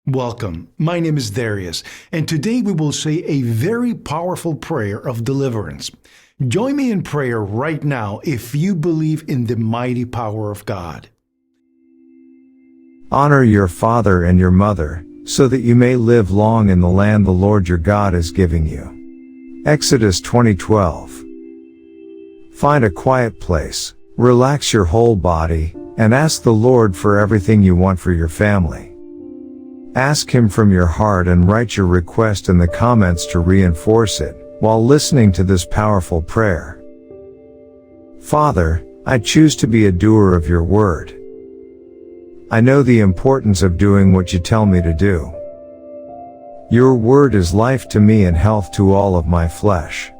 Welcome. My name is Darius, and today we will say a very powerful prayer of deliverance. Join me in prayer right now if you believe in the mighty power of God. Honor your father and your mother, so that you may live long in the land the Lord your God is giving you. Exodus 20:12. Find a quiet place, relax your whole body, and ask the Lord for everything you want for your family. Ask Him from your heart and write your request in the comments to reinforce it, while listening to this powerful prayer. Father, I choose to be a doer of your word. I know the importance of doing what you tell me to do. Your word is life to me and health to all of my flesh.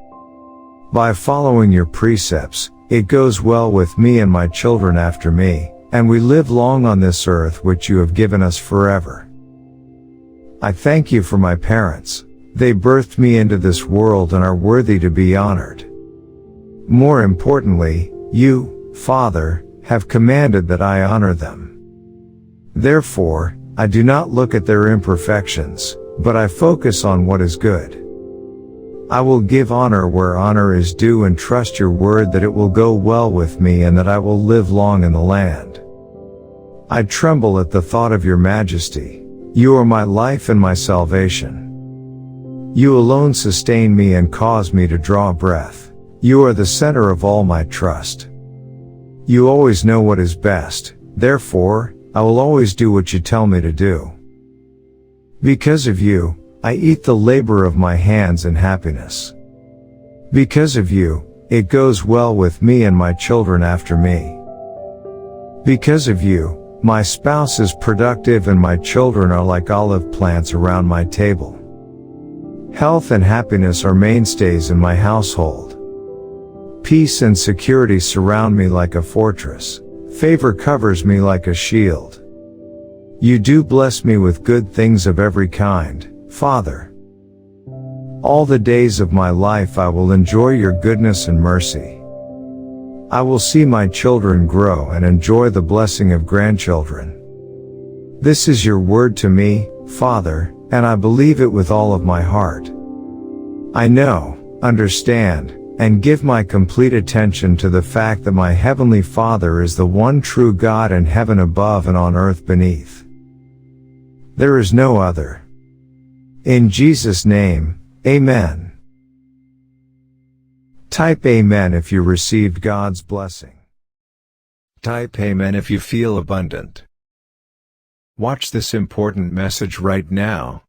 By following your precepts, it goes well with me and my children after me, and we live long on this earth which you have given us forever. I thank you for my parents. They birthed me into this world and are worthy to be honored. More importantly, you, Father, have commanded that I honor them. Therefore, I do not look at their imperfections, but I focus on what is good. I will give honor where honor is due and trust your word that it will go well with me and that I will live long in the land. I tremble at the thought of your majesty. You are my life and my salvation. You alone sustain me and cause me to draw breath. You are the center of all my trust. You always know what is best, therefore, I will always do what you tell me to do. Because of you, I eat the labor of my hands in happiness. Because of you, it goes well with me and my children after me. Because of you, my spouse is productive and my children are like olive plants around my table. Health and happiness are mainstays in my household. Peace and security surround me like a fortress. Favor covers me like a shield. You do bless me with good things of every kind, Father. All the days of my life I will enjoy your goodness and mercy. I will see my children grow and enjoy the blessing of grandchildren. This is your word to me, Father, and I believe it with all of my heart. I know, understand, and give my complete attention to the fact that my Heavenly Father is the one true God in heaven above and on earth beneath. There is no other. In Jesus' name, Amen. Type Amen if you received God's blessing. Type Amen if you feel abundant. Watch this important message right now,